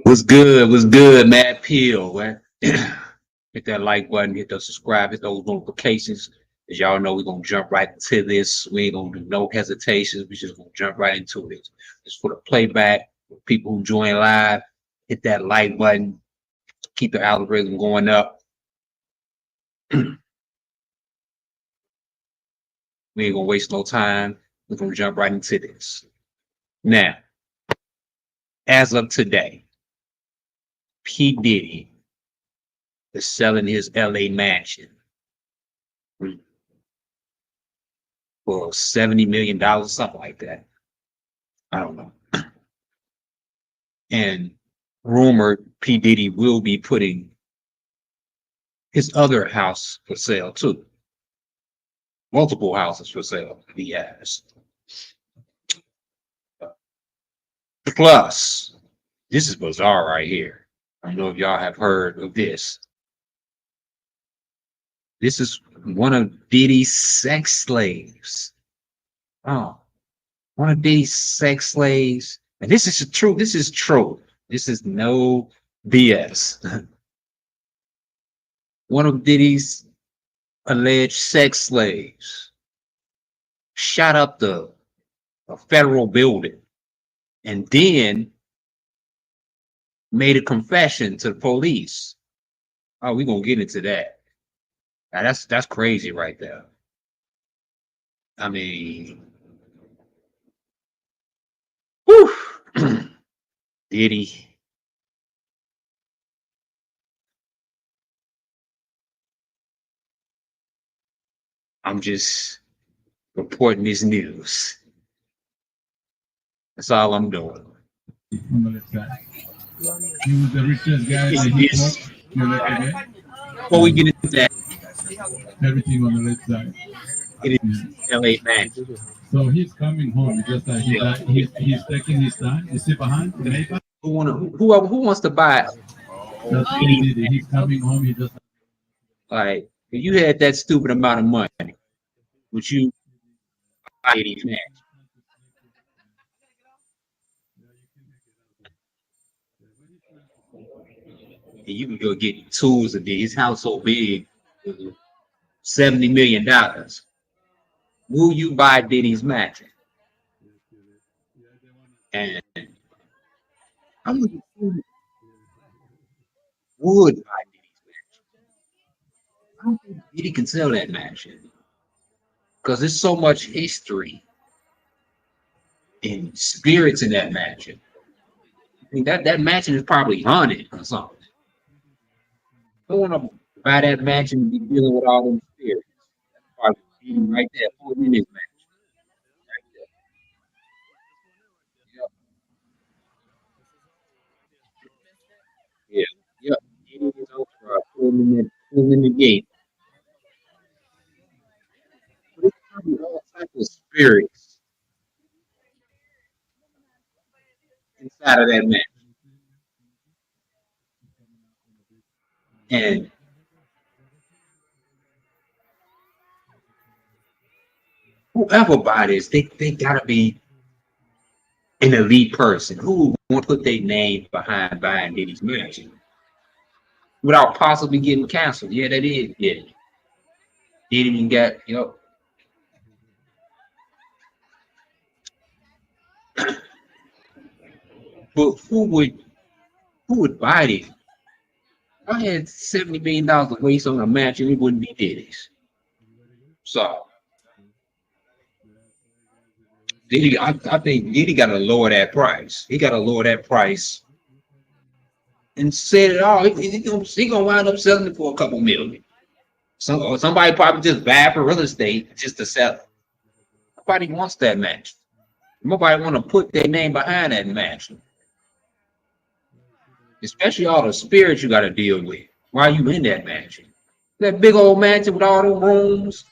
What's good? What's good, Matt Peel? Man? Hit that like button, hit the subscribe, hit those notifications. As y'all know, we're gonna jump right into this. We ain't gonna do no hesitations. We just gonna jump right into it. Just for the playback, for people who join live, hit that like button, keep the algorithm going up. We ain't gonna waste no time. We're gonna jump right into this. Now, as of today, P. Diddy is selling his LA mansion for $70 million, something like that. I don't know. And rumored P. Diddy will be putting his other house for sale too. Multiple houses for sale, he has. Plus, this is bizarre right here. I don't know if y'all have heard of this. This is one of Diddy's sex slaves. Oh, one of Diddy's sex slaves. And this is true. This is true. This is no BS. One of Diddy's alleged sex slaves shot up a federal building and then made a confession to the police. Oh, we're gonna get into that. Now, that's crazy right there. I mean, whew. Diddy. I'm just reporting this news. That's all I'm doing. On the left side. He was the richest guy that he fought. You left again. Before we get into that, Everything on the left side. it Yeah. is LA man. So he's coming home. Just like he's taking his time. You see behind the neighbor. Who wants to buy it? That's what he did. He's coming home. He just Like if you had that stupid amount of money, would you buy Diddy's man? And you can go get tools of Diddy. His house so big, $70 million. Will you buy Diddy's mattress? And I would buy Diddy's mattress. I don't think Diddy can sell that mattress because there's so much history and spirits in that mattress. I mean, that mansion is probably haunted or something. I don't want to buy that mansion and be dealing with all them spirits. That's probably Diddy right there, putting in his mansion right there. Yeah, yeah. Diddy is over pulling in the gate. But it's probably all types of spirits inside of that mansion. And whoever buy this, they gotta be an elite person who want to put their name behind buying Diddy's mansion without possibly getting canceled. Yeah, that is. Yeah, Diddy even got but who would buy it? If I had $70 million to waste on a mansion, it wouldn't be Diddy's. So Diddy, I think Diddy got to lower that price. He got to lower that price and set it all. He gonna wind up selling it for a couple million. Somebody probably just buy for real estate just to sell it. Nobody wants that mansion. Nobody want to put their name behind that mansion, especially all the spirits you got to deal with while you in that mansion. That big old mansion with all them rooms.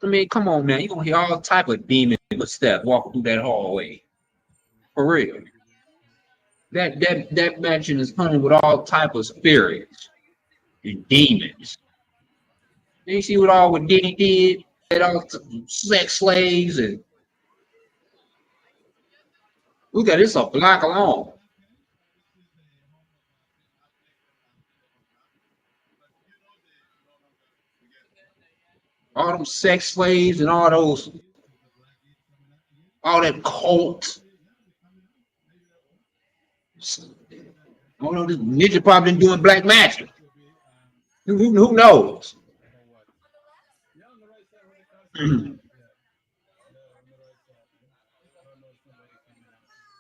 I mean, come on now, you gonna hear all type of demon footsteps walking through that hallway. For real. That mansion is hung with all type of spirits and demons. You see what Diddy did? That all sex slaves and Look at this, a block long. All them sex slaves and all that cult. I don't know, this ninja probably been doing black magic. Who knows?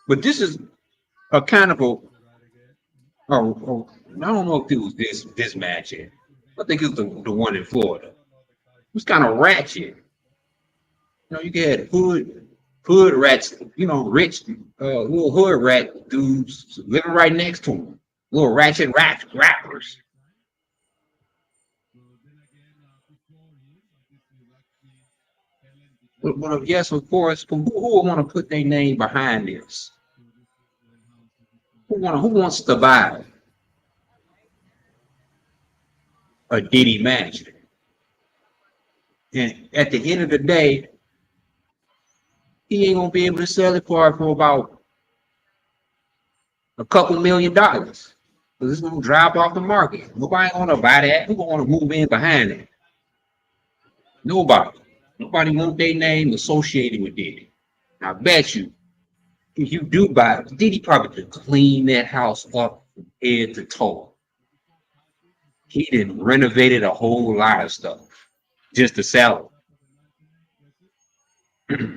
But this is a kind of I don't know if it was this match here. I think it's the one in Florida. It was kind of ratchet. You know, you get hood rats, you know, rich little hood rat dudes living right next to them. Little ratchet rappers. But yes, of course, who would want to put their name behind this? Who wants to buy a Diddy match? And at the end of the day, he ain't gonna be able to sell it for about a couple $1,000,000. Because it's gonna drop off the market. Nobody gonna buy that. Who gonna want to move in behind it? Nobody. Nobody want their name associated with Diddy. I bet you, if you do buy it, Diddy probably could clean that house up from head to toe. He didn't renovated a whole lot of stuff just to sell it.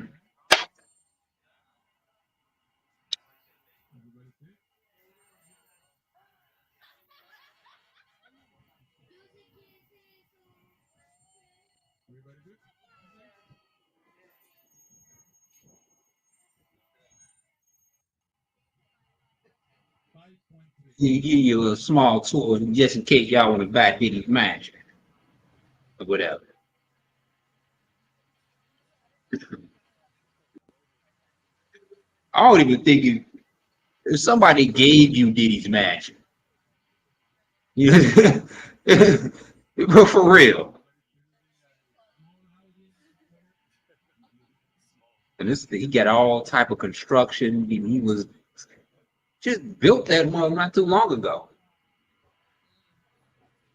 He give you a small tour just in case y'all want to buy Diddy's match or whatever. I don't even think if somebody gave you Diddy's match, but for real. And this he got all type of construction. He was just built that one not too long ago,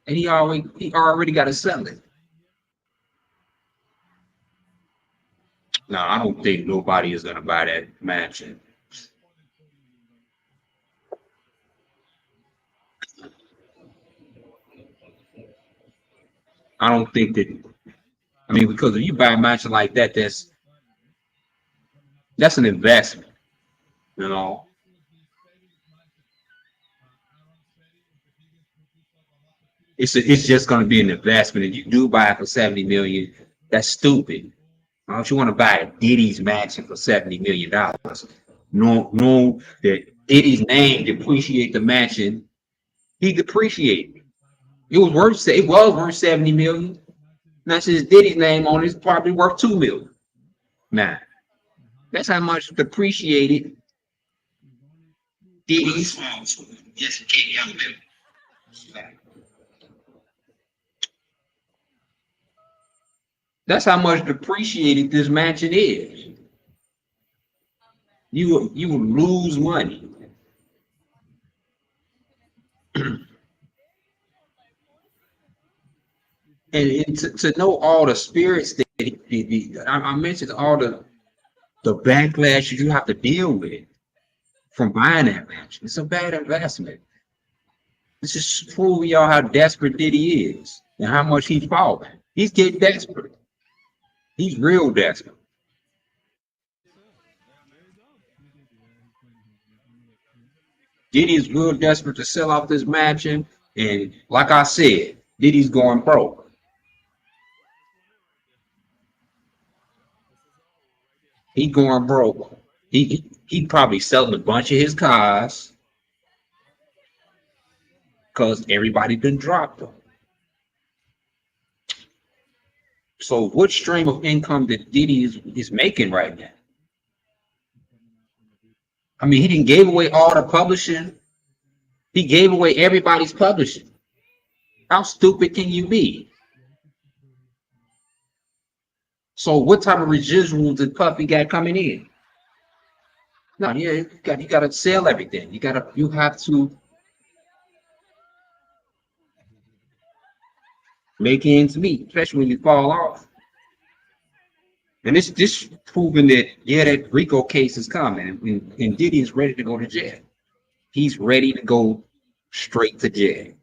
and he already got to sell it. No, I don't think nobody is gonna buy that mansion. I don't think that. I mean, because if you buy a mansion like that, that's an investment. You know, it's just going to be an investment. If you do buy it for 70 million, that's stupid. Why don't you want to buy a Diddy's mansion for $70 million? No, that Diddy's name depreciate the mansion. He depreciated. It was worth 70 million. Now since Diddy's name on it, it's probably worth 2 million. Now that's how much depreciated Diddy's. Yes, that's how much depreciated this mansion is. You will lose money. And to know all the spirits that I mentioned, all the backlash you have to deal with from buying that mansion. It's a bad investment. This is proving y'all how desperate Diddy is and how much he fought. He's getting desperate. He's real desperate. Diddy is real desperate to sell off this mansion. And like I said, Diddy's going broke. He going broke. He probably selling a bunch of his cars because everybody done dropped them. So what stream of income that Diddy is making right now? I mean, he didn't gave away all the publishing. He gave away everybody's publishing. How stupid can you be? So what type of residuals did Puffy got coming in? No, yeah, you got to sell everything. You have to make ends meet, especially when you fall off. And this proving that yeah, that Rico case is coming, and Diddy is ready to go to jail. He's ready to go straight to jail.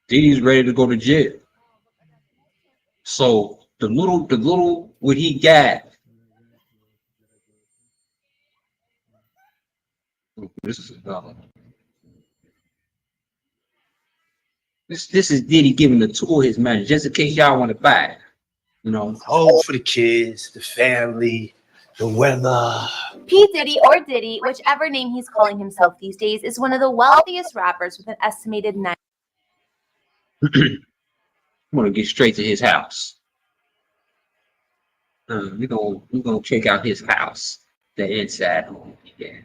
Diddy's ready to go to jail. So the little what he got. This is this is Diddy giving the tour his money just in case y'all want to buy it. You know, Home for the kids, the family, the weather. P. Diddy, or Diddy, whichever name he's calling himself these days, is one of the wealthiest rappers with an estimated 9. I'm gonna get straight to his house. We're gonna check out his house, the inside home. Yeah.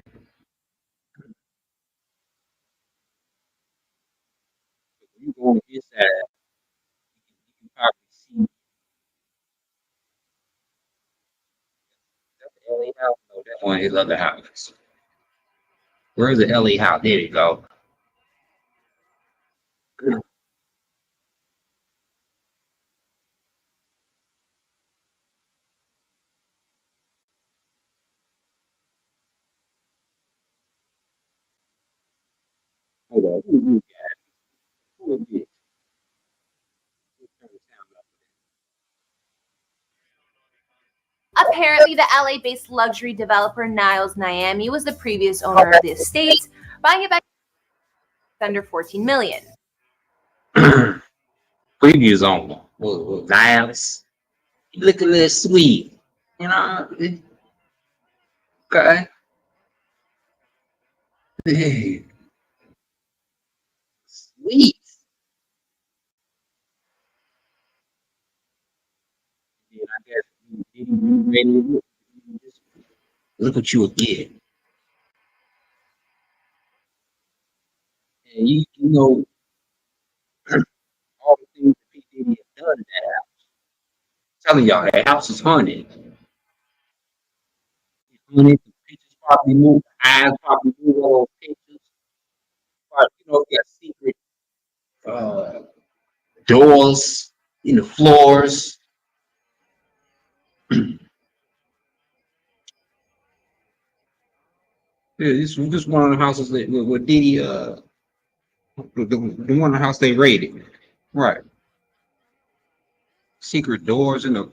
You go on the inside, you can probably see that's the LA house. No, that's one of his other houses. Where's the LA house? There you go. Hold on. Who is this? Apparently, the LA-based luxury developer Niles Niami was the previous owner of the estate, buying it back under 14 million. Previous owner was Niles. He looked a little sweet. You know, okay. Hey, sweet. Yeah, I guess he ready to look what you again. And you know all the things that P. Diddy has done in that house. I'm telling y'all, that house is haunted. It's haunted. The pictures probably move. The eyes probably move all those pictures. But, you know, you got secret uh, doors in the floors. Yeah, this one of the houses that with Diddy the one of the house they raided. Right. Secret doors in the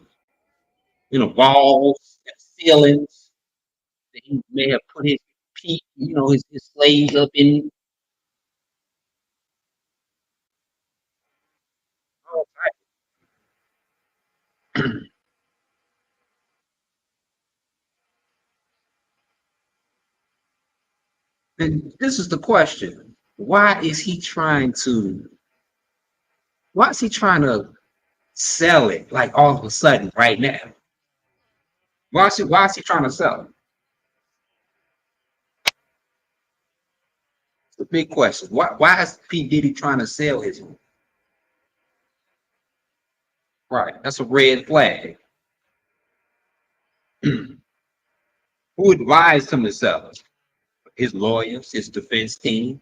walls, and ceilings. That he may have put his his slaves up in. Oh, and this is the question. Why is he trying to sell it like all of a sudden right now? Why is he trying to sell it? It's a big question. Why is P. Diddy trying to sell his right? That's a red flag. Who advised him to sell it? His lawyers, his defense team,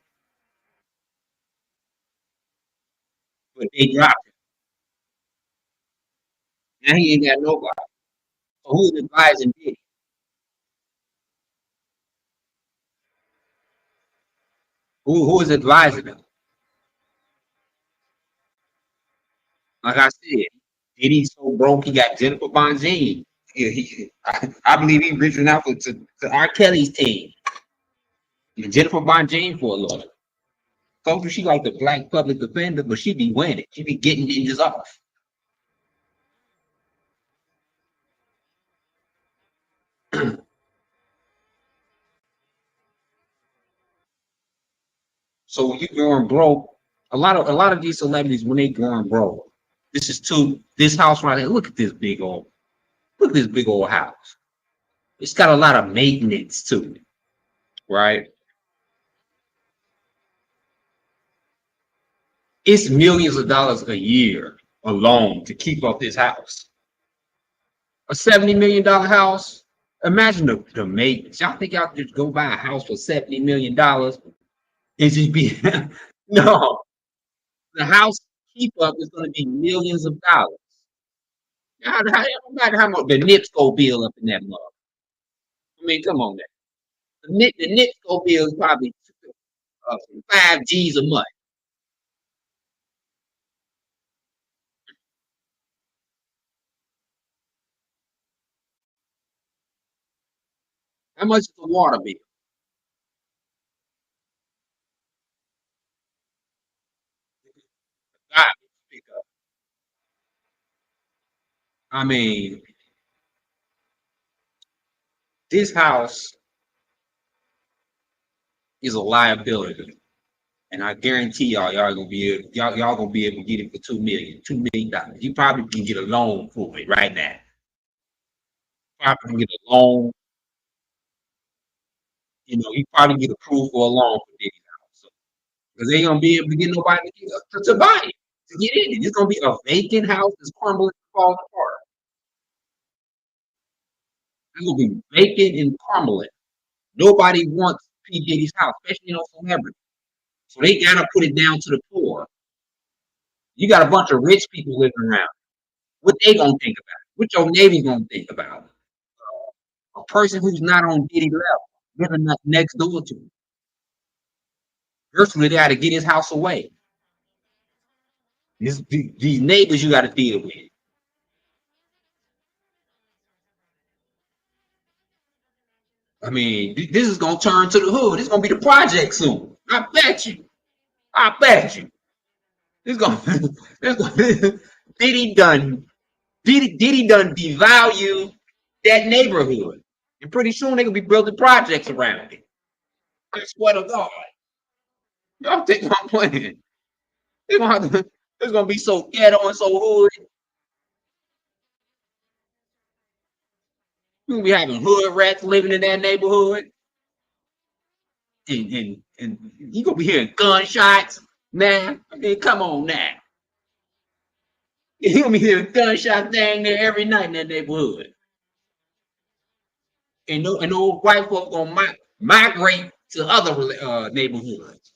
but they dropped him. Now he ain't got nobody. So who's advising Diddy? Who is advising him? Like I said, Diddy's so broke he got Jennifer Bonjean. I believe he reaching out to R. Kelly's team. And Jennifer Bonjean for a lawyer. Told you she like the black public defender, but she be winning. She be getting ninjas off. So when you going broke, a lot of these celebrities when they going broke, this house right here. Look at this big old house. It's got a lot of maintenance to it, right? It's millions of dollars a year alone to keep up this house. A $70 million house. Imagine the maintenance. Y'all think y'all could just go buy a house for $70 million and just be no. The house keep up is going to be millions of dollars. How much the NIPSCO bill up in that mug? I mean, come on, man. The NIPSCO bill is probably 5 G's a month. How much is the water bill? God, pick up. I mean, this house is a liability, and I guarantee y'all gonna be able, y'all gonna be able to get it for $2 million. You probably can get a loan for it right now. Probably can get a loan. You probably get approved for a loan for this house because they ain't gonna be able to get nobody to buy it to get in it. It's gonna be a vacant house that's crumbling, falling apart. It's gonna be vacant and crumbling. Nobody wants P Diddy's house, especially celebrity. So they gotta put it down to the poor. You got a bunch of rich people living around. What they gonna think about it? What your neighbors gonna think about it? A person who's not on Diddy level, living next door to him. Virtually, they got to get his house away. These neighbors you got to deal with. I mean, this is gonna turn to the hood. It's gonna be the project soon. I bet you. I bet you. It's gonna. It's gonna Diddy done. Diddy done devalue that neighborhood. And pretty soon they gonna be building projects around it. I swear to God. Y'all think I'm playing? They gonna have to, it's gonna be so ghetto and so hood. You gonna be having hood rats living in that neighborhood, and you gonna be hearing gunshots, man. I mean, come on now. You gonna be hearing gunshots dang there every night in that neighborhood, and those white folks gonna migrate to other neighborhoods.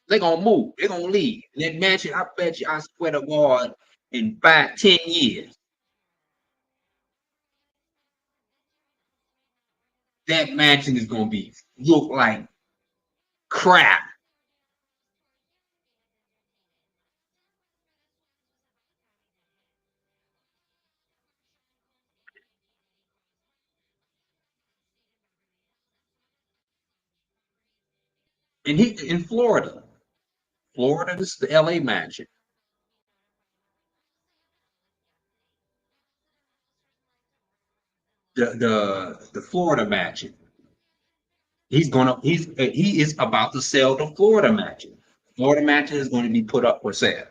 They gonna move. They gonna leave. And that mansion, I bet you, I swear to God, in 5, 10 years, that mansion is gonna be look like crap. And he in Florida. Florida, this is the LA mansion. The Florida mansion. He is about to sell the Florida mansion. Florida mansion is going to be put up for sale.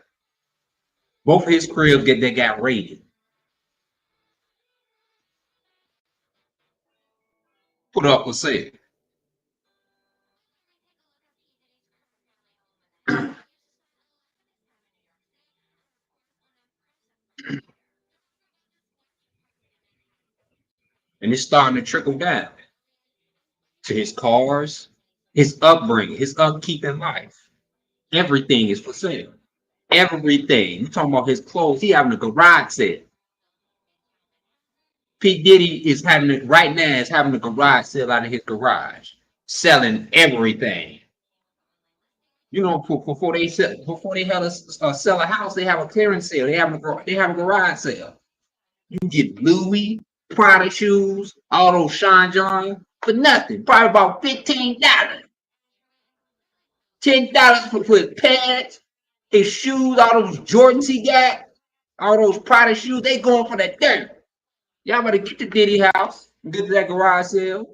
Both of his cribs they got raided, put up for sale. And it's starting to trickle down to his cars, his upbringing, his upkeep in life. Everything is for sale. Everything. You talking about his clothes? He having a garage sale. P Diddy is having it right now. Is having a garage sale out of his garage, selling everything. Before they had sell a house, they have a clearance sale. They have a garage sale. You can get Louis, Prada shoes, all those Sean John for nothing. Probably about $15, $10 for his pants, his shoes, all those Jordans he got, all those Prada shoes. They going for that dirt. Y'all better get to Diddy house and get to that garage sale.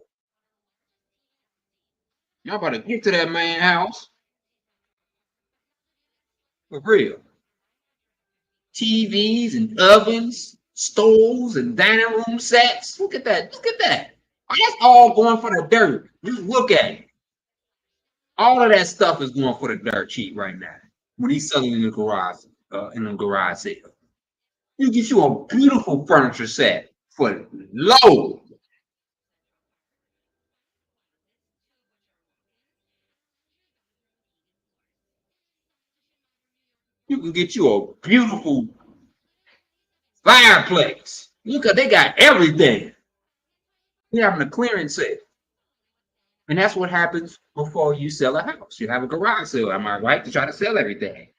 Y'all better get to that man house for real. TVs and ovens, stoves and dining room sets. Look at that. Look at that. Oh, that's all going for the dirt. Just look at it. All of that stuff is going for the dirt cheap right now. When he's selling in the garage sale. You get you a beautiful furniture set for low. You can get you a beautiful fireplace. Look at they got everything. You're having a clearance sale. And that's what happens before you sell a house. You have a garage sale, am I right? To try to sell everything.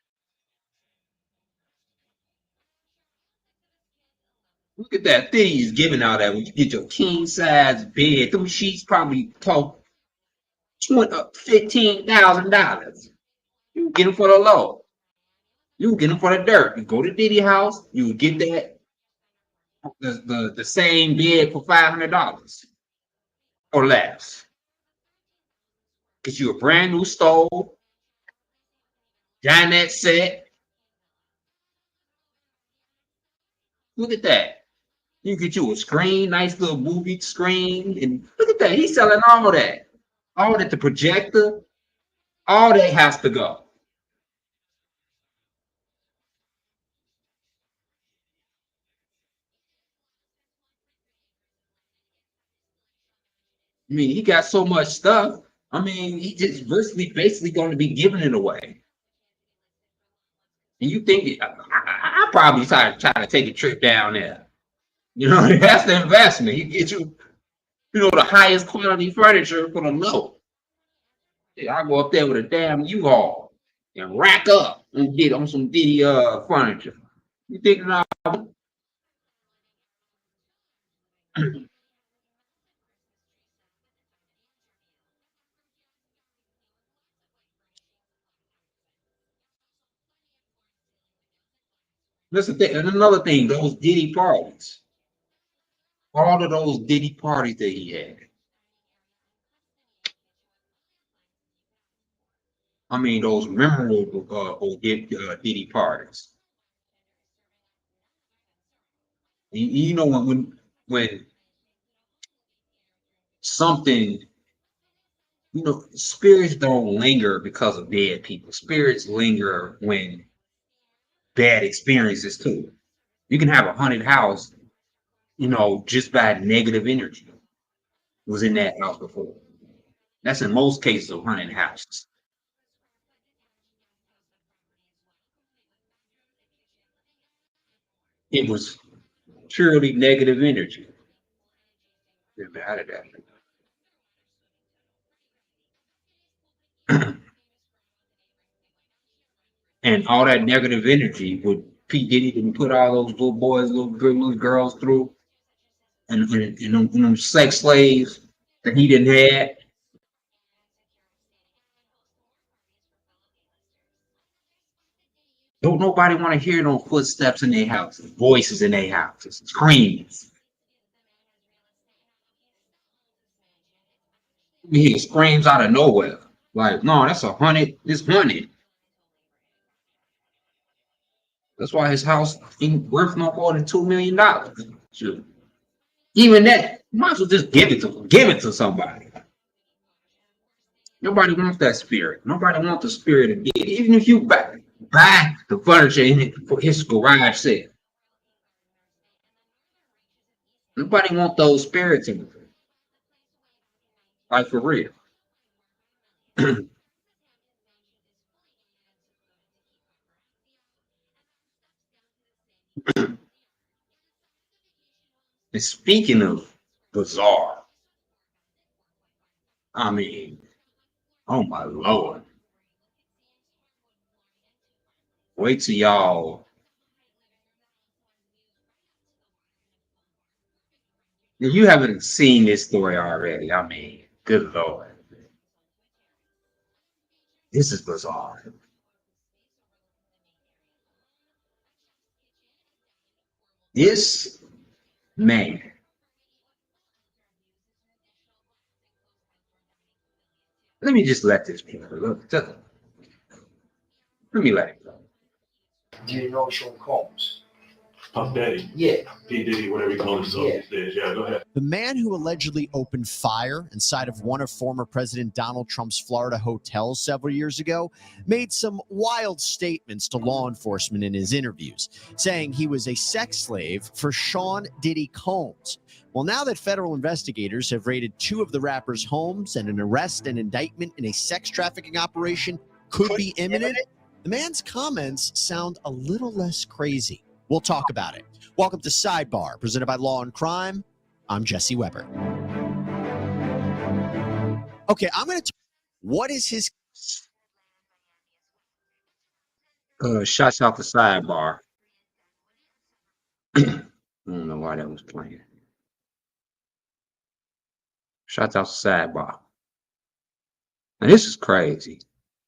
Look at that thing he's giving out that when you get your king size bed, them sheets probably cost $15,000. You can get them for the low. You can get them for the dirt. You go to Diddy house, you get that the same bed for $500 or less. Get you a brand new stove, dinette set. Look at that. You get you a screen, nice little movie screen, and look at that. He's selling all that. All that, the projector, all that has to go. I mean, he got so much stuff. I mean, he just basically going to be giving it away. And you think I probably try to take a trip down there. You know, that's the investment. You get the highest quality furniture for the low. Yeah, I go up there with a damn U-Haul and rack up and get on some Diddy furniture. You think now? Listen, and another thing, those Diddy parties, all of those Diddy parties that he had. I mean, those memorable Diddy parties. You know when something, spirits don't linger because of dead people. Spirits linger when bad experiences too. You can have a haunted house, just by negative energy was in that house before. That's in most cases of haunted houses. It was purely negative energy. Out of that. And all that negative energy would P. Diddy didn't put all those little boys, little girls through, and them sex slaves that he didn't have. Don't nobody want to hear no footsteps in their houses, voices in their houses, screams. You hear screams out of nowhere. Like, no, that's it's haunted. That's why his house ain't worth no more than $2 million. Sure. Even that, you might as well just give it to somebody. Nobody wants that spirit. Nobody wants the spirit of dead. Even if you buy the furniture in it for his garage sale. Nobody wants those spirits in it. Like for real. And speaking of bizarre, I mean, oh my lord. Wait till y'all. If you haven't seen this story already, I mean, good lord. This is bizarre. This man, let me just let this people look. Let me let it go. Diddy know Sean Combs. Puff Daddy. Yeah. P. Diddy, whatever you call himself these days. Yeah, go ahead. The man who allegedly opened fire inside of one of former President Donald Trump's Florida hotels several years ago made some wild statements to law enforcement in his interviews, saying he was a sex slave for Sean Diddy Combs. Well, now that federal investigators have raided two of the rapper's homes and an arrest and indictment in a sex trafficking operation could be imminent, the man's comments sound a little less crazy. We'll talk about it. Welcome to Sidebar, presented by Law and Crime. I'm Jesse Weber. Okay, I'm going to. What is his? Shots off the sidebar. I don't know why that was playing. Shots off the sidebar. Now this is crazy,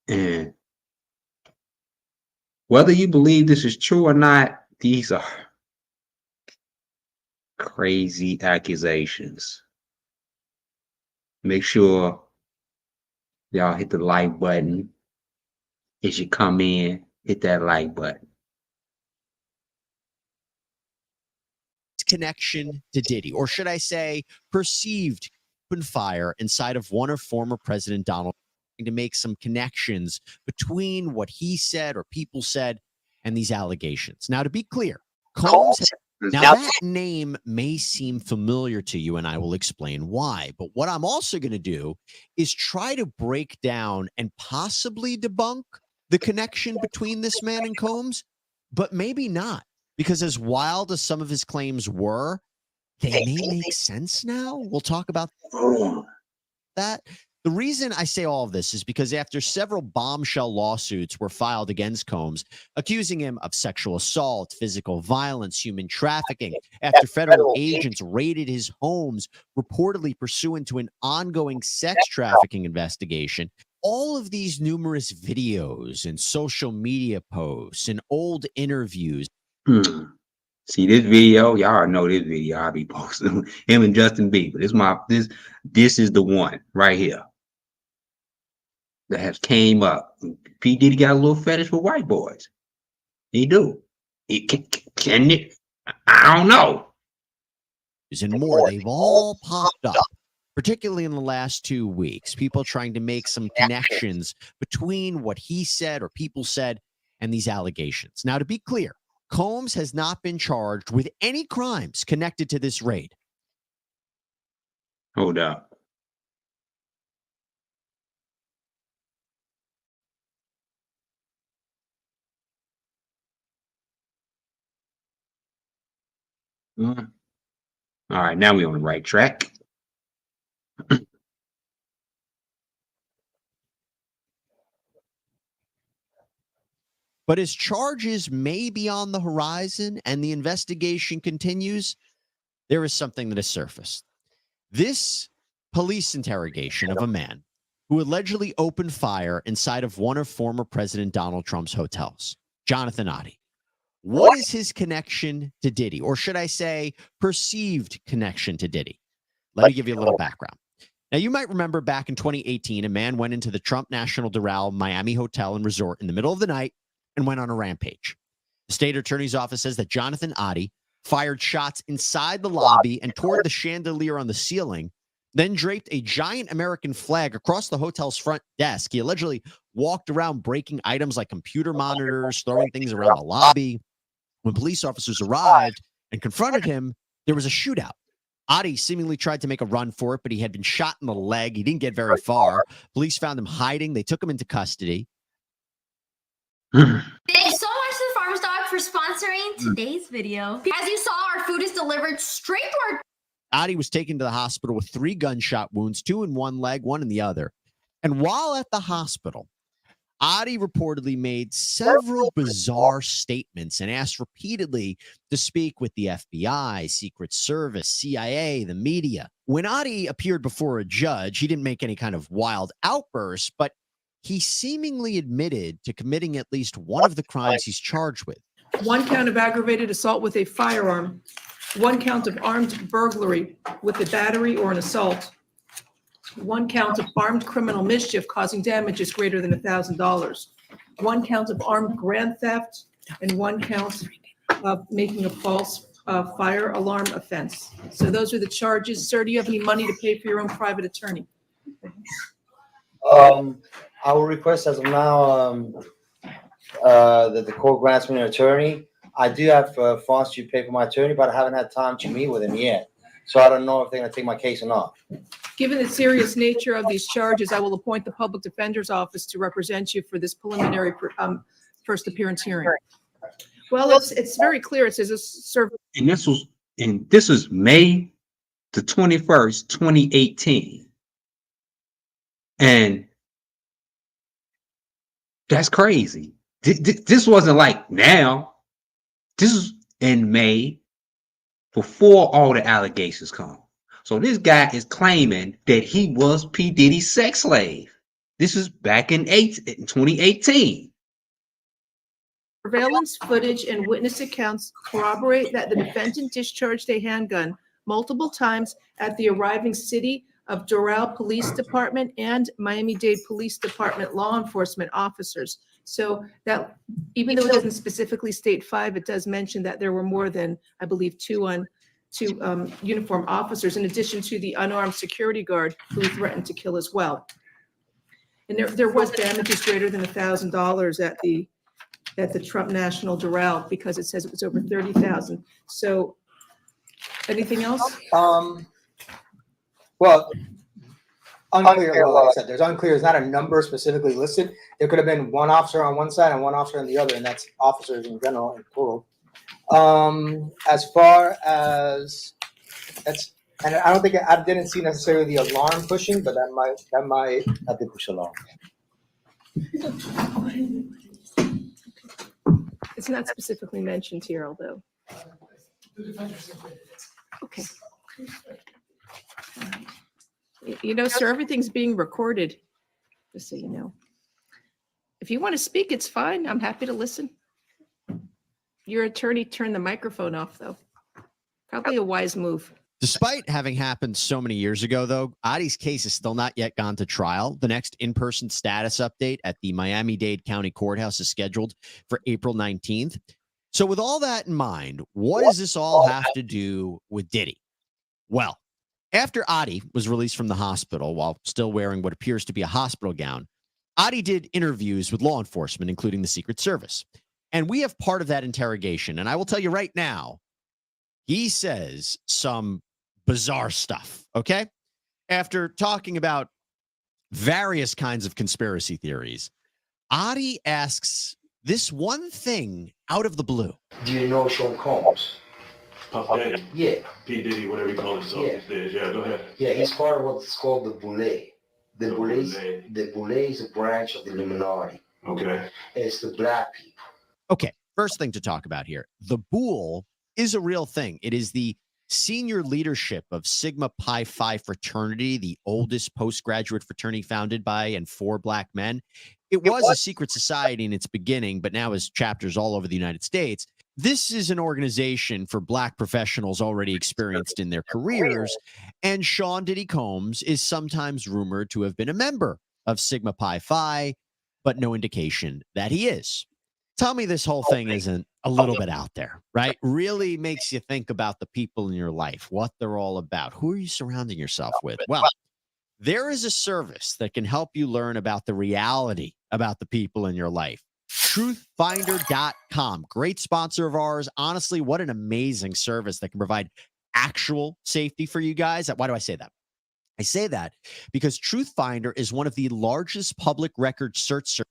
and whether you believe this is true or not, these are crazy accusations. Make sure y'all hit the like button as you come in. Hit that like button. Connection to Diddy, or should I say, perceived open fire inside of one of former President Donald Trump to make some connections between what he said or people said and these allegations. Now, to be clear, Combs. Now, that name may seem familiar to you, and I will explain why. But what I'm also going to do is try to break down and possibly debunk the connection between this man and Combs, but maybe not. Because as wild as some of his claims were, they may make sense now. We'll talk about that. The reason I say all of this is because after several bombshell lawsuits were filed against Combs, accusing him of sexual assault, physical violence, human trafficking, after federal agents raided his homes, reportedly pursuant to an ongoing sex trafficking investigation, all of these numerous videos and social media posts and old interviews. See this video, y'all know this video. I'll be posting him and Justin Bieber. This is the one right here that has came up. P. Diddy got a little fetish for white boys. He do. Can it? I don't know. And more, they've all popped up, particularly in the last 2 weeks. People trying to make some connections between what he said or people said and these allegations. Now, to be clear, Combs has not been charged with any crimes connected to this raid. Hold up. All right, now we're on the right track. But as charges may be on the horizon and the investigation continues, there is something that has surfaced. This police interrogation of a man who allegedly opened fire inside of one of former President Donald Trump's hotels, Jonathan Oddie. What is his connection to Diddy? Or should I say perceived connection to Diddy? Let me give you a little background. Now, you might remember back in 2018, a man went into the Trump National Doral Miami Hotel and Resort in the middle of the night and went on a rampage. The state attorney's office says that Jonathan Oddie fired shots inside the lobby and toward the chandelier on the ceiling, then draped a giant American flag across the hotel's front desk. He allegedly walked around breaking items like computer monitors, throwing things around the lobby. When police officers arrived and confronted him, there was a shootout. Oddie seemingly tried to make a run for it, but he had been shot in the leg. He didn't get very far. Police found him hiding. They took him into custody. Thank you so much to the Farmer's Dog for sponsoring today's video. As you saw, our food is delivered straight to our... Oddie was taken to the hospital with 3 gunshot wounds, 2 in one leg, 1 in the other. And while at the hospital, Oddie reportedly made several bizarre statements and asked repeatedly to speak with the FBI, Secret Service, CIA, the media. When Oddie appeared before a judge, he didn't make any kind of wild outburst, but he seemingly admitted to committing at least one of the crimes he's charged with. 1 count of aggravated assault with a firearm, 1 count of armed burglary with a battery or an assault, 1 count of armed criminal mischief causing damages greater than $1,000, 1 count of armed grand theft, and 1 count of making a false fire alarm offense. So those are the charges. Sir, do you have any money to pay for your own private attorney? I will request as of now that the court grants me an attorney. I do have funds to pay for my attorney, but I haven't had time to meet with him yet. So I don't know if they're going to take my case or not. Given the serious nature of these charges, I will appoint the public defender's office to represent you for this preliminary first appearance hearing. Well, it's very clear. It says a service. And this was May the 21st, 2018. And that's crazy. This wasn't like now. This is in May before all the allegations come. So this guy is claiming that he was P. Diddy's sex slave. This is back in 2018. Surveillance footage and witness accounts corroborate that the defendant discharged a handgun multiple times at the arriving City of Doral Police Department and Miami-Dade Police Department law enforcement officers. So that, even though it doesn't specifically state 5, it does mention that there were more than, I believe, two uniformed officers, in addition to the unarmed security guard who threatened to kill as well. And there was damages greater than $1,000 at the Trump National Doral, because it says it was over 30,000. So anything else? Well, unclear. Like I said, there's unclear. There's not a number specifically listed. There could have been one officer on one side and one officer on the other, and that's officers in general, in plural. As far as that's, and I don't think I didn't see necessarily the alarm pushing, but that might have to push alarm. It's not specifically mentioned here, although. Okay. You know, sir, everything's being recorded, just so you know. If you want to speak, it's fine. I'm happy to listen. Your attorney turned the microphone off, though. Probably a wise move. Despite having happened so many years ago, though, Adi's case has still not yet gone to trial. The next in-person status update at the Miami-Dade County Courthouse is scheduled for April 19th. So with all that in mind, what does this all have to do with Diddy? Well, after Adi was released from the hospital while still wearing what appears to be a hospital gown, Adi did interviews with law enforcement, including the Secret Service. And we have part of that interrogation. And I will tell you right now, he says some bizarre stuff, okay? After talking about various kinds of conspiracy theories, Adi asks this one thing out of the blue. Do you know Sean Combs? Puff Daddy, Yeah, P. Diddy, whatever you call himself Yeah. these days. Yeah, go ahead. yeah. He's part of what's called the Boule. The The Boule Boule. the Boule is a branch of the Illuminati. Okay. It's the black people. Okay, first thing to talk about here. The Boule is a real thing. It is the senior leadership of Sigma Pi Phi fraternity, the oldest postgraduate fraternity founded by and for Black men. It was a secret society in its beginning, but now has chapters all over the United States. This is an organization for Black professionals already experienced in their careers, and Sean Diddy Combs is sometimes rumored to have been a member of Sigma Pi Phi, but no indication that he is. Tell me this whole thing isn't a little bit out there, right? Really makes you think about the people in your life, what they're all about. Who are you surrounding yourself with? Well, there is a service that can help you learn about the reality about the people in your life. Truthfinder.com. Great sponsor of ours. Honestly, what an amazing service that can provide actual safety for you guys. Why do I say that? I say that because Truthfinder is one of the largest public record search services.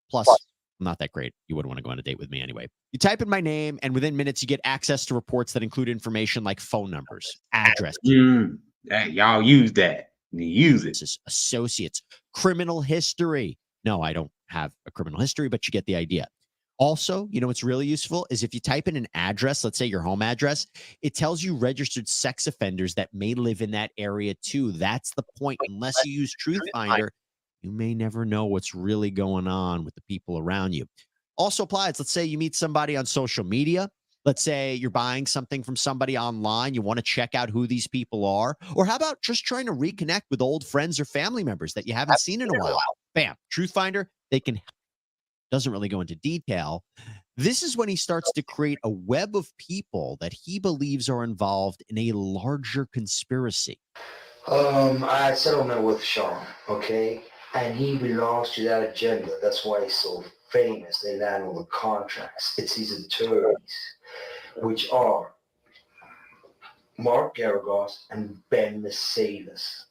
Plus, I'm not that great. You wouldn't want to go on a date with me anyway. You type in my name, and within minutes, you get access to reports that include information like phone numbers, address. Y'all use that. You use it. Associates, criminal history. No, I don't have a criminal history, but you get the idea. Also, you know what's really useful is if you type in an address, let's say your home address, it tells you registered sex offenders that may live in that area too. That's the point. Unless you use Truthfinder, you may never know what's really going on with the people around you. Also applies. Let's say you meet somebody on social media. Let's say you're buying something from somebody online. You want to check out who these people are. Or how about just trying to reconnect with old friends or family members that you haven't seen in a while? Bam. Truthfinder, they can, doesn't really go into detail, This is when he starts to create a web of people that he believes are involved in a larger conspiracy. I had settlement with Sean, okay? And he belongs to that agenda. That's why he's so famous. They land all the contracts. It's his attorneys, which are Mark Garagos and Ben Mercedes.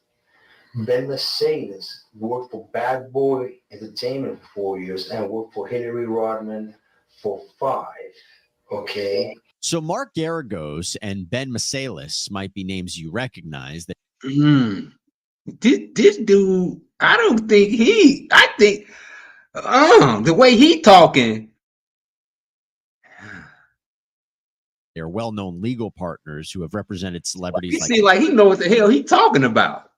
Ben Mercedes worked for Bad Boy Entertainment for 4 years and worked for Hillary Rodman for 5, okay? So Mark Garagos and Ben Masalis might be names you recognize. That This dude, I don't think I think the way he talking. they're well-known legal partners who have represented celebrities He seem like he know what the hell he talking about.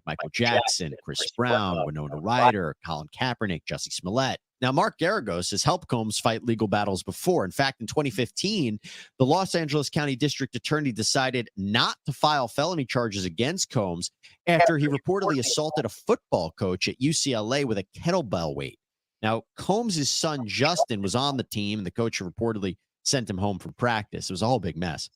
Michael Jackson, Chris Brown, Winona Ryder, Colin Kaepernick, Jussie Smollett. Now, Mark Garagos has helped Combs fight legal battles before. In fact, in 2015, the Los Angeles County District Attorney decided not to file felony charges against Combs after he reportedly assaulted a football coach at UCLA with a kettlebell weight. Now, Combs' son, Justin, was on the team, and the coach reportedly sent him home from practice. It was a whole big mess.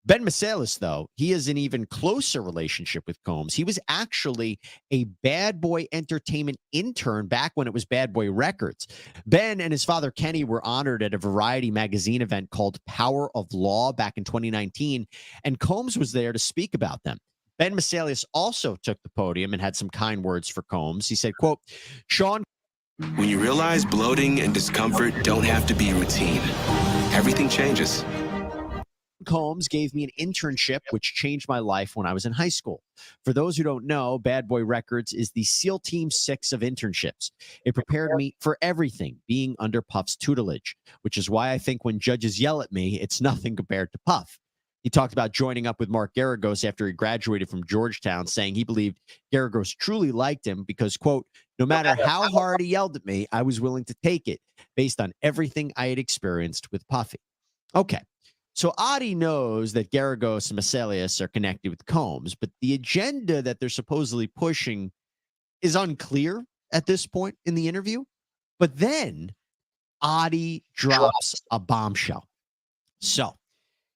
Ben Masalis, though, he has an even closer relationship with Combs. He was actually a Bad Boy Entertainment intern back when it was Bad Boy Records. Ben and his father, Kenny, were honored at a Variety magazine event called Power of Law back in 2019, and Combs was there to speak about them. Ben Masalis also took the podium and had some kind words for Combs. He said, quote, Sean, when you realize bloating and discomfort don't have to be routine, everything changes. Combs gave me an internship, which changed my life when I was in high school. For those who don't know, Bad Boy Records is the SEAL Team 6 of internships. It prepared me for everything being under Puff's tutelage, which is why I think when judges yell at me, it's nothing compared to Puff. He talked about joining up with Mark Garagos after he graduated from Georgetown, saying he believed Garagos truly liked him because, quote, no matter how hard he yelled at me, I was willing to take it based on everything I had experienced with Puffy. Okay. So Adi knows that Garagos and Masalis are connected with Combs, but the agenda that they're supposedly pushing is unclear at this point in the interview. But then Adi drops a bombshell. So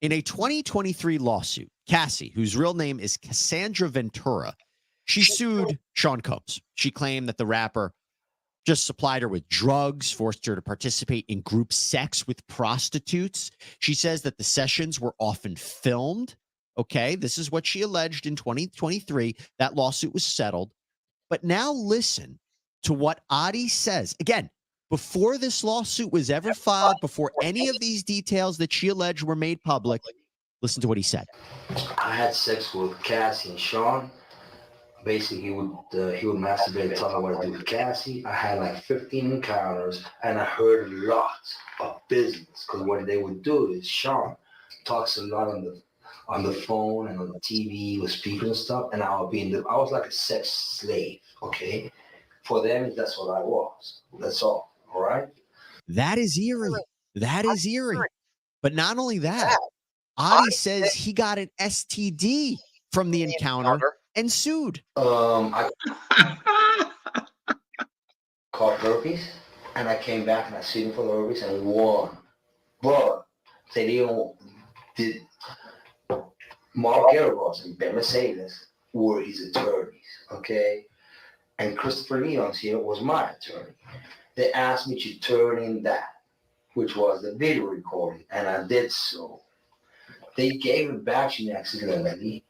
in a 2023 lawsuit, Cassie, whose real name is Cassandra Ventura, she sued Sean Combs. She claimed that the rapper just supplied her with drugs, forced her to participate in group sex with prostitutes. She says that the sessions were often filmed. Okay, this is what she alleged in 2023. That lawsuit was settled. But now listen to what Adi says. Again, before this lawsuit was ever filed, before any of these details that she alleged were made public, listen to what he said. I had sex with Cassie and Sean. Basically, he would masturbate and tell me what to do with Cassie. I had like 15 encounters, and I heard a lot of business. Because what they would do is Sean talks a lot on the phone and on the TV with speakers and stuff, and I was like a sex slave. Okay, for them, that's what I was. That's all. All right. That is eerie. That is eerie. But not only that, Adi says he got an STD from the encounter and sued. I caught herpes, and I came back and I sued him for the herpes and won. But Mark Garagos and Ben Mercedes were his attorneys, okay? And Christopher Leon's here was my attorney. They asked me to turn in that, which was the video recording, and I did so. They gave it back to me accidentally,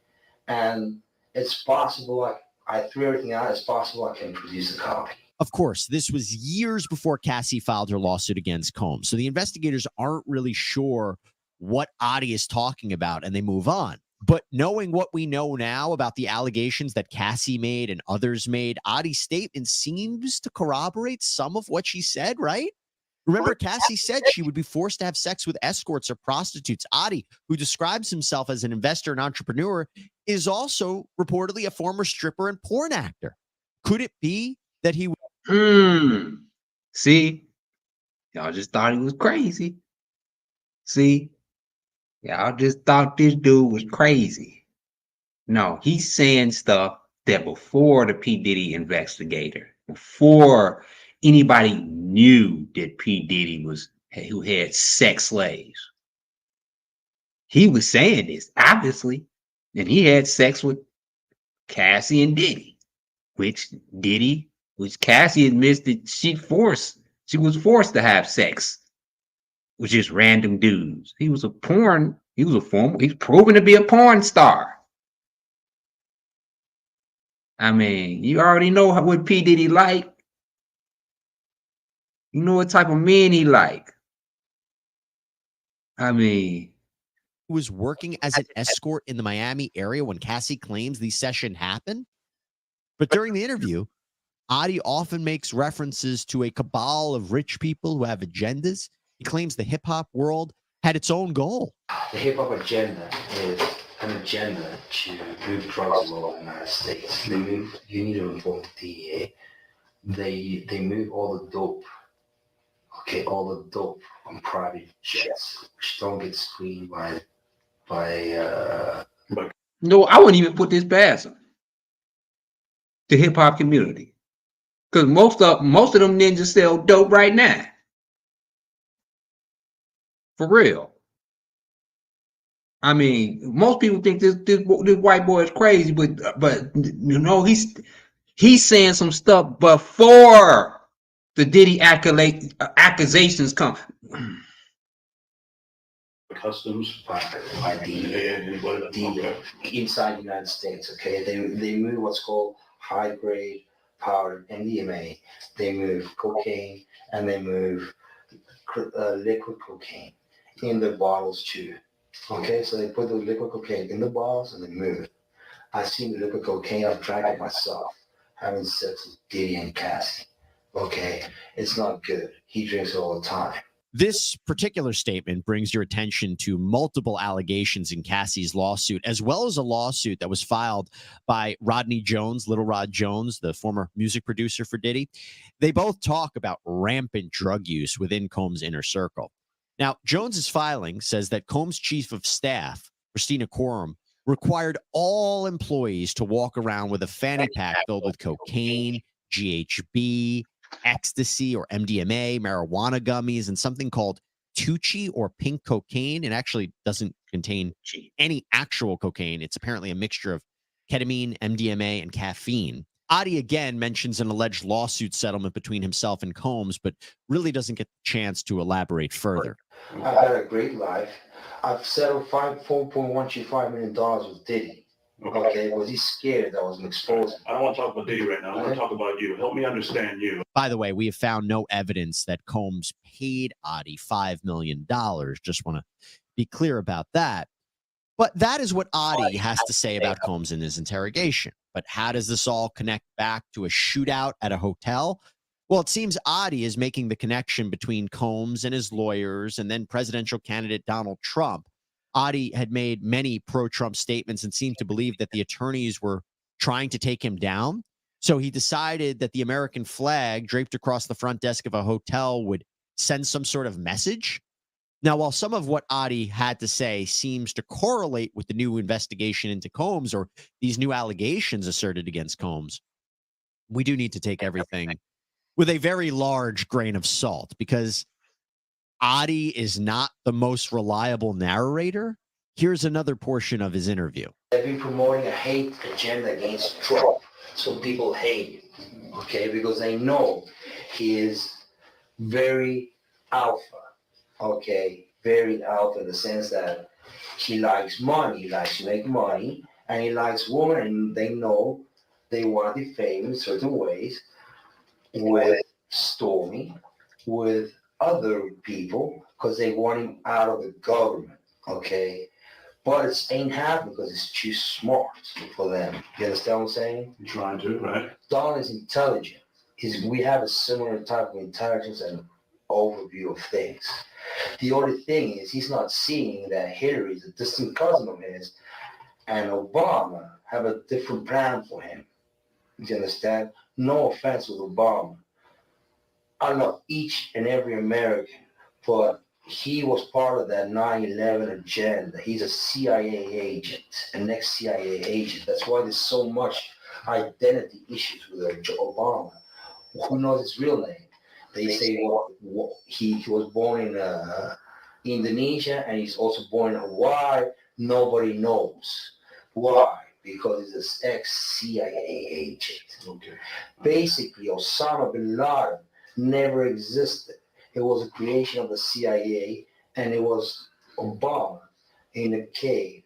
and it's possible I threw everything out. It's possible I can produce a copy. Of course, this was years before Cassie filed her lawsuit against Combs. So the investigators aren't really sure what Adi is talking about, and they move on. But knowing what we know now about the allegations that Cassie made and others made, Adi's statement seems to corroborate some of what she said, right? Remember, Cassie said she would be forced to have sex with escorts or prostitutes. Adi, who describes himself as an investor and entrepreneur, is also reportedly a former stripper and porn actor. Could it be that he... See? Y'all just thought he was crazy. See? Y'all just thought this dude was crazy. No, he's saying stuff that before the P. Diddy investigator, before anybody knew that P. Diddy who had sex slaves. He was saying this, obviously, and he had sex with Cassie and Diddy, which Cassie admits that she was forced to have sex with just random dudes. He's proven to be a porn star. I mean, you already know what P. Diddy like. You know what type of men he like. I mean, was working as an escort in the Miami area when Cassie claims the session happened. But during the interview, Adi often makes references to a cabal of rich people who have agendas. He claims the hip hop world had its own goal. The hip hop agenda is an agenda to move drugs all over the United States. They move, you need to inform the DEA. They move all the dope, all the dope on private jets, which don't get screened by no, I wouldn't even put this past them. The hip hop community. Because most of them ninjas sell dope right now. For real. I mean, most people think this white boy is crazy, but you know, he's saying some stuff before the Diddy accusations come. Customs by the inside the United States. Okay, they move what's called high grade powder MDMA. They move cocaine and they move liquid cocaine in the bottles too. Okay, so they put the liquid cocaine in the bottles and they move it. I've seen the liquid cocaine. I've drank it myself, having sex with Diddy and Cassie. Okay, it's not good. He drinks it all the time. This particular statement brings your attention to multiple allegations in Cassie's lawsuit, as well as a lawsuit that was filed by Rodney Jones, Little Rod Jones, the former music producer for Diddy. They both talk about rampant drug use within Combs' inner circle. Now, Jones's filing says that Combs' chief of staff, Christina Quorum, required all employees to walk around with a fanny pack filled with cocaine, GHB, ecstasy or MDMA, marijuana gummies, and something called Tucci or pink cocaine. It actually doesn't contain any actual cocaine. It's apparently a mixture of ketamine, MDMA, and caffeine. Adi again mentions an alleged lawsuit settlement between himself and Combs, but really doesn't get the chance to elaborate further. I've had a great life. I've settled $4.125 million with Diddy. Okay, was he scared that I was exposed? I don't want to talk about Diddy right now. I want to talk about you. Help me understand you. By the way, we have found no evidence that Combs paid Adi $5 million. Just want to be clear about that. But that is what Adi has to say about Combs in his interrogation. But how does this all connect back to a shootout at a hotel? Well, it seems Adi is making the connection between Combs and his lawyers and then presidential candidate Donald Trump. Adi had made many pro-Trump statements and seemed to believe that the attorneys were trying to take him down. So he decided that the American flag draped across the front desk of a hotel would send some sort of message. Now, while some of what Adi had to say seems to correlate with the new investigation into Combs or these new allegations asserted against Combs, we do need to take everything with a very large grain of salt, because Adi is not the most reliable narrator. Here's another portion of his interview. They've been promoting a hate agenda against Trump, so people hate him, okay, because they know he is very alpha, okay, very alpha in the sense that he likes money, he likes to make money, and he likes women, and they know they want to defame him in certain ways with Stormy, with other people, because they want him out of the government, okay? But it ain't happening because it's too smart for them. You understand what I'm saying? You're trying to, right? Don is intelligent. We have a similar type of intelligence and overview of things. The only thing is he's not seeing that Hillary is a distant cousin of his and Obama have a different plan for him. You understand? No offense with Obama. I love each and every American, but he was part of that 9/11 agenda. He's a CIA agent, an ex-CIA agent. That's why there's so much identity issues with Obama. Who knows his real name? They say what he was born in Indonesia, and he's also born in Hawaii. Nobody knows why, because he's an ex-CIA agent. Okay. Basically, Osama bin Laden never existed. It was a creation of the CIA, and it was Obama in a cave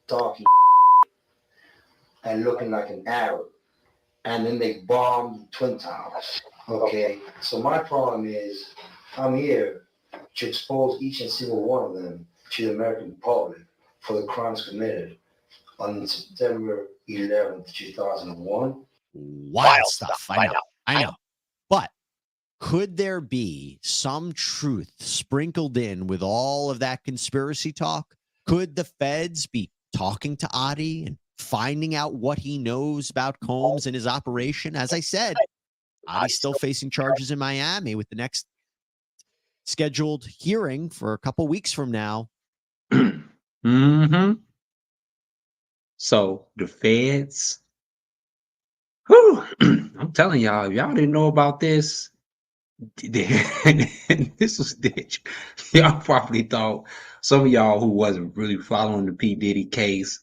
talking and looking like an Arab. And then they bombed Twin Towers. Okay, so my problem is I'm here to expose each and single one of them to the American public for the crimes committed on September 11th, 2001. Wild stuff. I know. But could there be some truth sprinkled in with all of that conspiracy talk? Could the feds be talking to Adi and finding out what he knows about Combs and his operation? As I said, Adi's still facing charges in Miami with the next scheduled hearing for a couple weeks from now. Mm-hmm. So the feds, whew, I'm telling y'all, if y'all didn't know about this, this was ditch. Y'all probably thought, some of y'all who wasn't really following the P. Diddy case,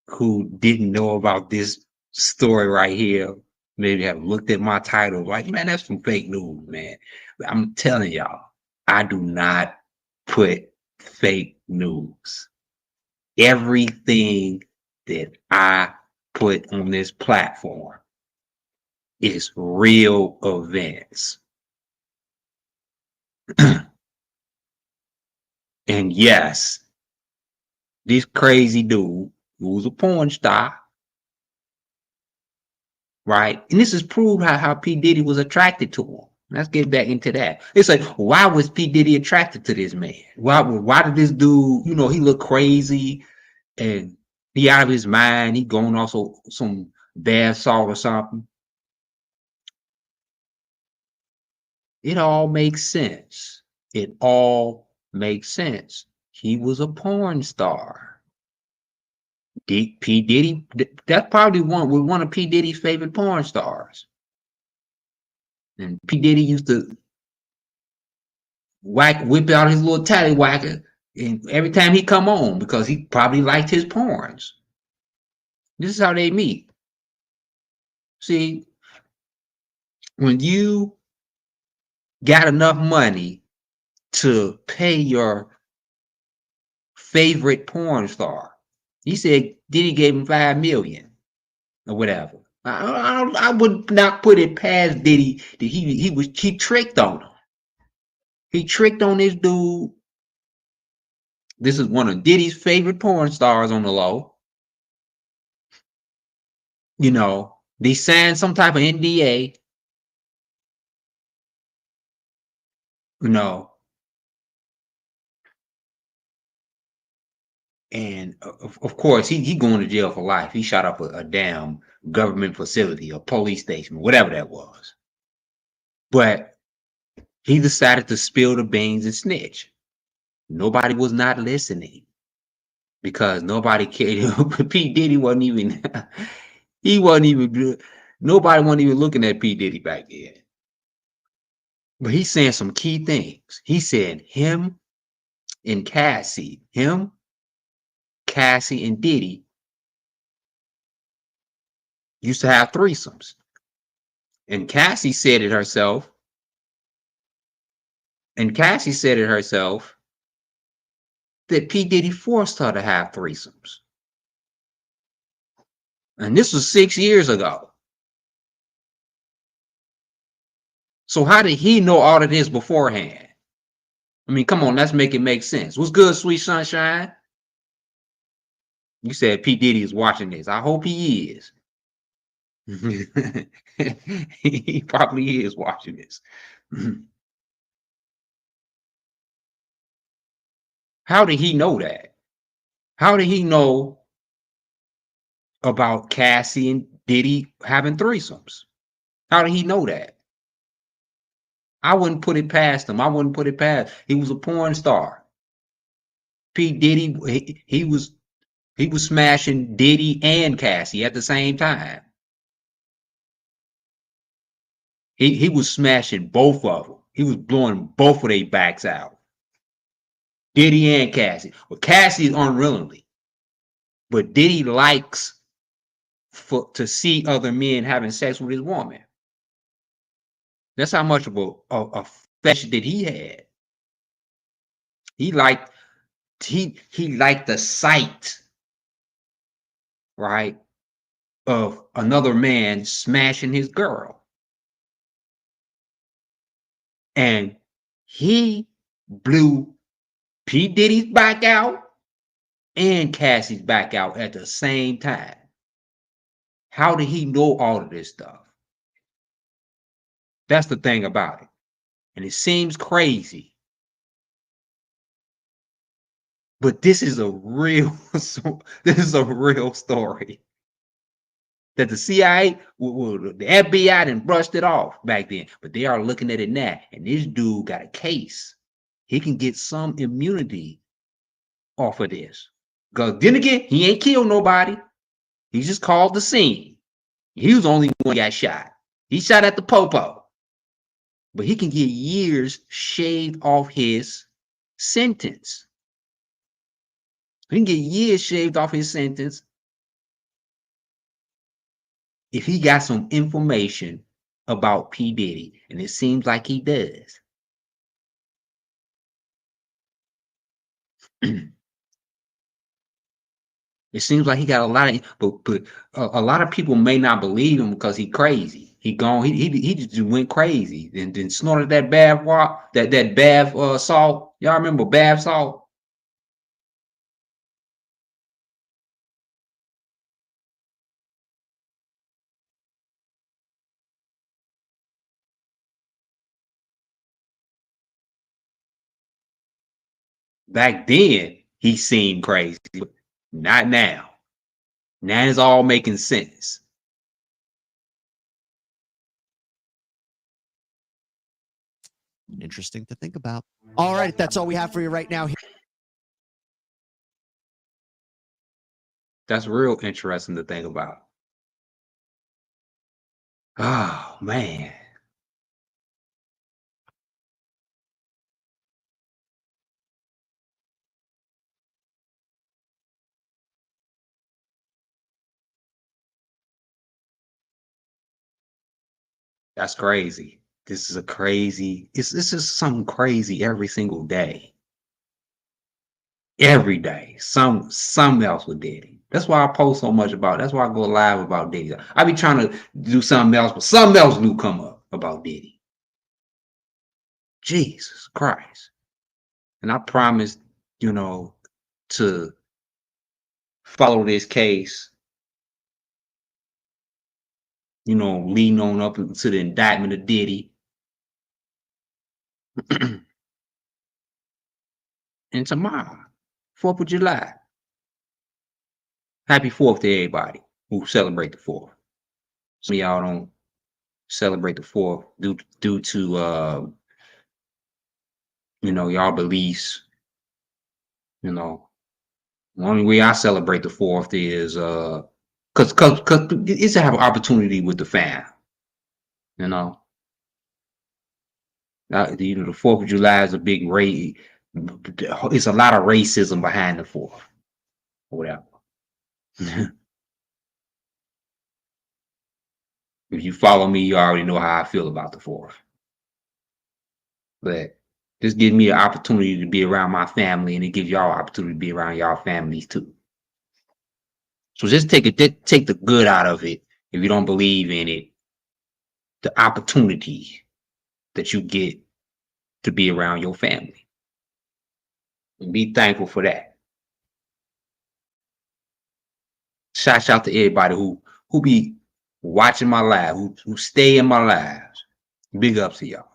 who didn't know about this story right here, maybe have looked at my title like, man, that's some fake news, man. I'm telling y'all, I do not put fake news. Everything that I put on this platform is real events. And yes, this crazy dude who's a porn star, right? And this is proved how P. Diddy was attracted to him. Let's get back into that. It's like, why was P. Diddy attracted to this man? Why did this dude, he look crazy and he out of his mind, he going also some bath salt or something? It all makes sense. It all makes sense. He was a porn star. P. Diddy, that's probably one of P. Diddy's favorite porn stars. And P. Diddy used to whip out his little tallywhacker and every time he come on, because he probably liked his porns. This is how they meet. See, when you got enough money to pay your favorite porn star, he said Diddy gave him $5 million or whatever. I would not put it past Diddy that he tricked on him. He tricked on this dude. This is one of Diddy's favorite porn stars on the low. They signed some type of NDA. And of course, he going to jail for life. He shot up a damn government facility, a police station, whatever that was. But he decided to spill the beans and snitch. Nobody was not listening because nobody cared. P. Diddy wasn't even, nobody wasn't even looking at P. Diddy back then. But he's saying some key things. He said him and Cassie, and Diddy used to have threesomes. And Cassie said it herself. That P. Diddy forced her to have threesomes. And this was 6 years ago. So how did he know all of this beforehand? I mean, come on, let's make it make sense. What's good, sweet sunshine? You said P. Diddy is watching this. I hope he is. He probably is watching this. How did he know that? How did he know about Cassie and Diddy having threesomes? How did he know that? I wouldn't put it past him. He was a porn star. P. Diddy, he was smashing Diddy and Cassie at the same time. He was smashing both of them. He was blowing both of their backs out. Diddy and Cassie. Well, Cassie's unwillingly, but Diddy likes to see other men having sex with his woman. That's how much of a fetish that he had. He liked the sight, right, of another man smashing his girl. And he blew P. Diddy's back out and Cassie's back out at the same time. How did he know all of this stuff? That's the thing about it. And it seems crazy. But this is a real story. That the CIA, the FBI done brushed it off back then, but they are looking at it now. And this dude got a case. He can get some immunity off of this. Because then again, he ain't killed nobody. He just called the scene. He was the only one that got shot. He shot at the popo. But he can get years shaved off his sentence. He can get years shaved off his sentence if he got some information about P. Diddy, and it seems like he does. It seems like he got a lot of, but a lot of people may not believe him because he crazy. He just went crazy and then snorted that bath water, that bath salt. Y'all remember bath salt? Back then, he seemed crazy, but not now. Now it's all making sense. Interesting to think about. All right, that's all we have for you right now. That's real interesting to think about. Oh, man. That's crazy. This is this is something crazy every single day. Every day. Something else with Diddy. That's why I post so much about it. That's why I go live about Diddy. I be trying to do something else, but something else new come up about Diddy. Jesus Christ. And I promise, to follow this case, leading on up to the indictment of Diddy. And tomorrow, 4th of July. Happy 4th to everybody who celebrate the 4th. Some of y'all don't celebrate the 4th due to y'all beliefs. The only way I celebrate the 4th is cause it's to have an opportunity with the fam. The 4th of July is a big race. It's a lot of racism behind the 4th. Or whatever. If you follow me, you already know how I feel about the 4th. But this gives me an opportunity to be around my family, and it gives y'all an opportunity to be around y'all families too. So just take the good out of it. If you don't believe in it, the opportunity that you get to be around your family, and be thankful for that. Shout out to everybody who be watching my live, who stay in my lives. Big ups to y'all.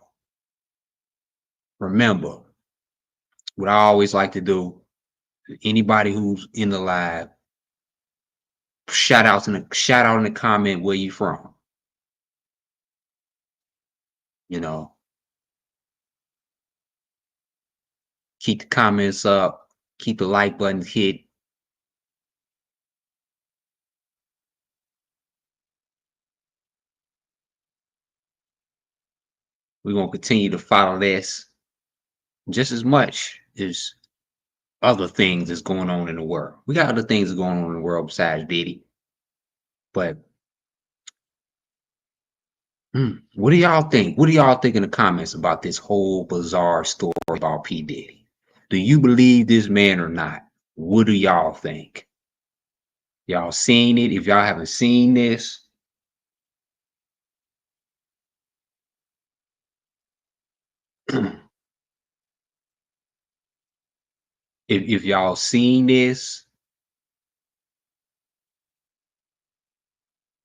Remember, what I always like to do, anybody who's in the live, shout out in the comment where you from. Keep the comments up, keep the like button hit. We're gonna continue to follow this just as much as other things that's going on in the world. We got other things going on in the world besides Diddy. But what do y'all think? What do y'all think in the comments about this whole bizarre story about P. Diddy? Do you believe this man or not? What do y'all think? Y'all seen it? If y'all haven't seen this, if y'all seen this,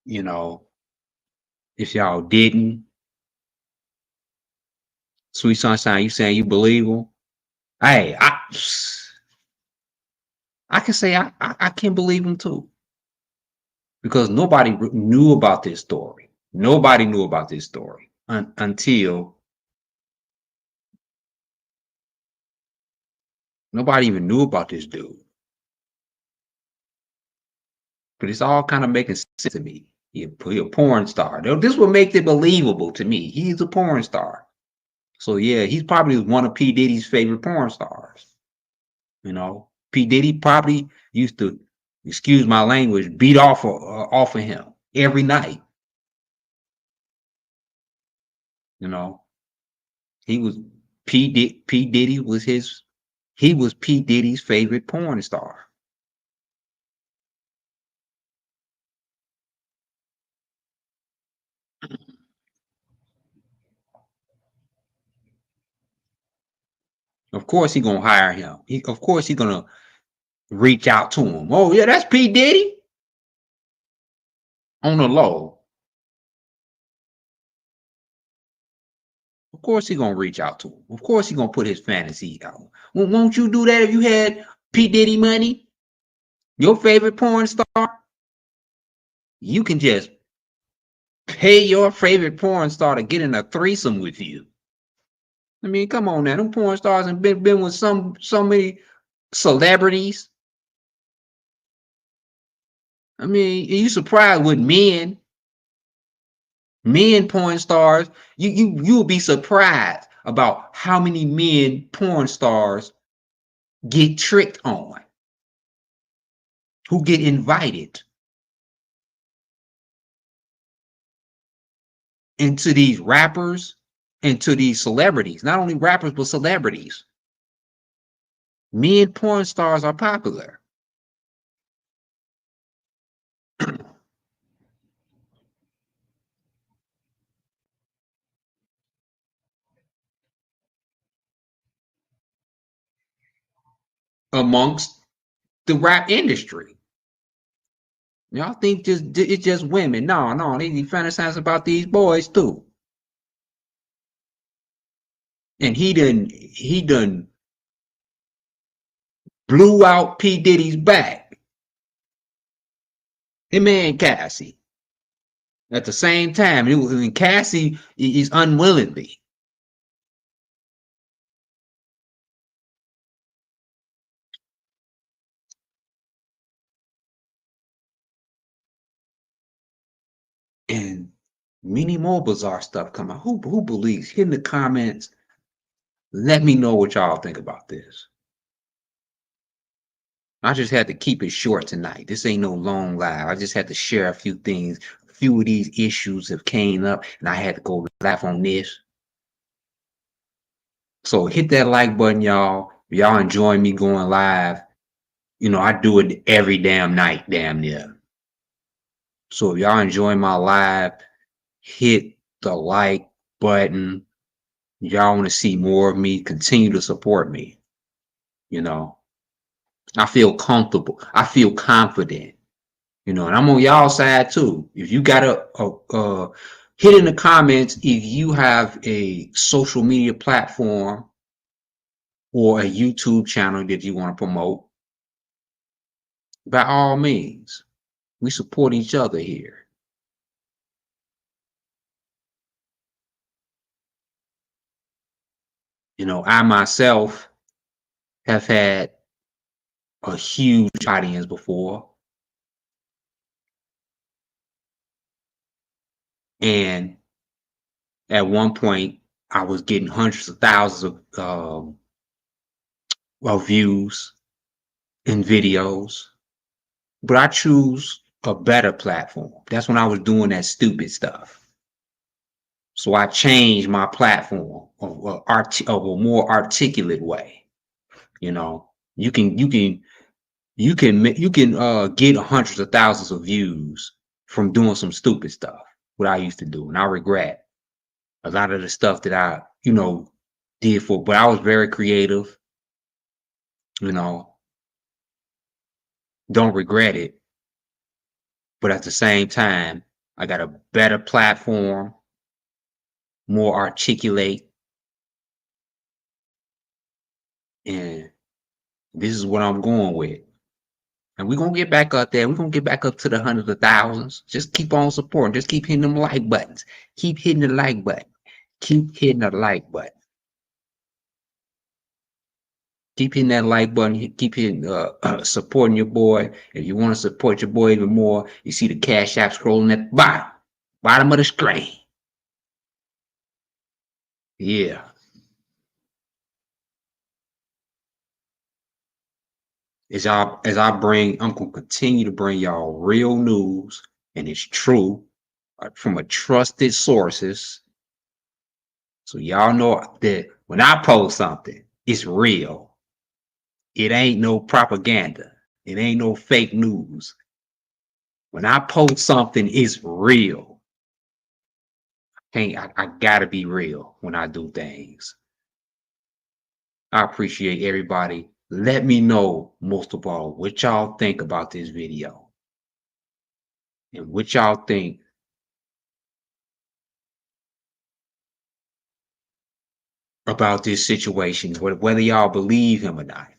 you know, if y'all didn't, Sweet Sunshine, you saying you believe him? Hey, I can say I can believe him too. Because nobody knew about this story. Nobody knew about this story until nobody even knew about this dude. But it's all kind of making sense to me. He a porn star. This would make it believable to me. He's a porn star. So yeah, he's probably one of P. Diddy's favorite porn stars. You know, P. Diddy probably used to, excuse my language, beat off of him every night. You know, he was P. Diddy was he was P. Diddy's favorite porn star. Of course, he gonna hire him. Of course, he gonna reach out to him. Oh yeah, that's P. Diddy on the low. Of course, he gonna reach out to him. Of course, he gonna put his fantasy out. Well, won't you do that if you had P. Diddy money? Your favorite porn star? You can just pay your favorite porn star to get in a threesome with you. I mean, come on now. Them porn stars have been with so many celebrities. I mean, are you surprised with men porn stars? You'll be surprised about how many men porn stars get tricked on, who get invited into these rappers, into these celebrities. Not only rappers, but celebrities. Men porn stars are popular. Amongst the rap industry. Y'all think it's just women. No, they fantasize about these boys too. And he done blew out P. Diddy's back. Him and Cassie. At the same time, and Cassie is unwillingly. And many more bizarre stuff come out. Who believes? Hit in the comments. Let me know what y'all think about this. I just had to keep it short tonight. This ain't no long live. I just had to share a few things. A few of these issues have came up, and I had to go laugh on this. So hit that like button, y'all. If y'all enjoy me going live, you know, I do it every damn night, damn near. So if y'all enjoy my live, hit the like button. Y'all want to see more of me, continue to support me. You know, I feel comfortable. I feel confident. You know, and I'm on y'all side too. If you got a hit in the comments if you have a social media platform or a YouTube channel that you want to promote. By all means, we support each other here. You know, I myself have had a huge audience before. And at one point, I was getting hundreds of thousands of views in videos, but I choose a better platform. That's when I was doing that stupid stuff. So I changed my platform of a more articulate way. You know, you can get hundreds of thousands of views from doing some stupid stuff, what I used to do, and I regret a lot of the stuff that I, did for. But I was very creative. You know, don't regret it. But at the same time, I got a better platform, more articulate, and this is what I'm going with. And we're gonna get back up there. We're gonna get back up to the hundreds of thousands. Just keep on supporting. Just keep hitting them like buttons. Keep hitting the like button. Keep hitting the like button. Keep hitting that like button. Keep hitting supporting your boy. If you want to support your boy even more, you see the Cash App scrolling at the bottom of the screen. Yeah. I'm gonna continue to bring y'all real news, and it's true from a trusted sources. So y'all know that when I post something, it's real. It ain't no propaganda. It ain't no fake news. When I post something, it's real. I gotta be real when I do things. I appreciate everybody. Let me know, most of all, what y'all think about this video. And what y'all think about this situation, whether y'all believe him or not.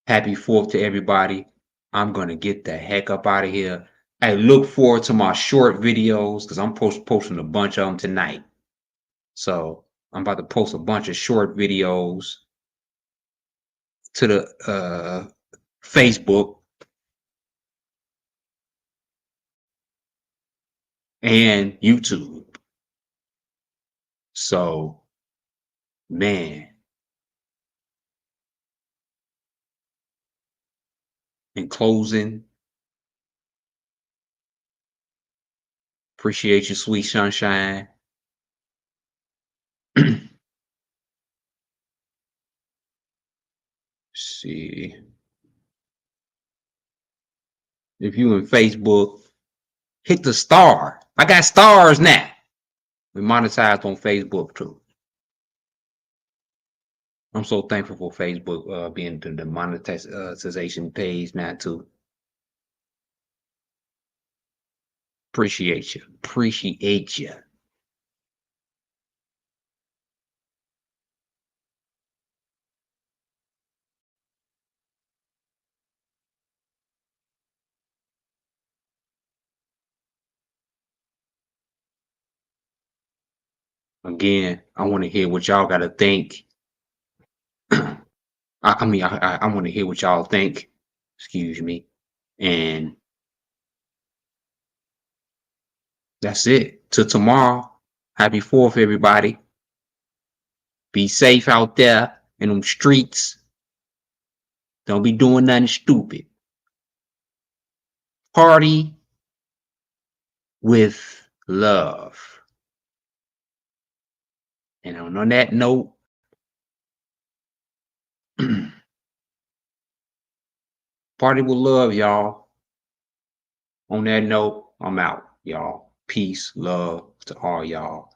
Happy 4th to everybody. I'm going to get the heck up out of here. I look forward to my short videos because I'm posting a bunch of them tonight. So I'm about to post a bunch of short videos to the Facebook and YouTube. So, man, in closing, appreciate you, sweet sunshine. See, if you in Facebook, hit the star. I got stars now. We monetized on Facebook too. I'm so thankful for Facebook being the monetization page now too. Appreciate you. Appreciate you. Again, I want to hear what y'all got to think. I want to hear what y'all think. Excuse me. And that's it. Till tomorrow. Happy 4th, everybody. Be safe out there in them streets. Don't be doing nothing stupid. Party with love. And on that note, party with love, y'all. On that note, I'm out, y'all. Peace, love to all y'all.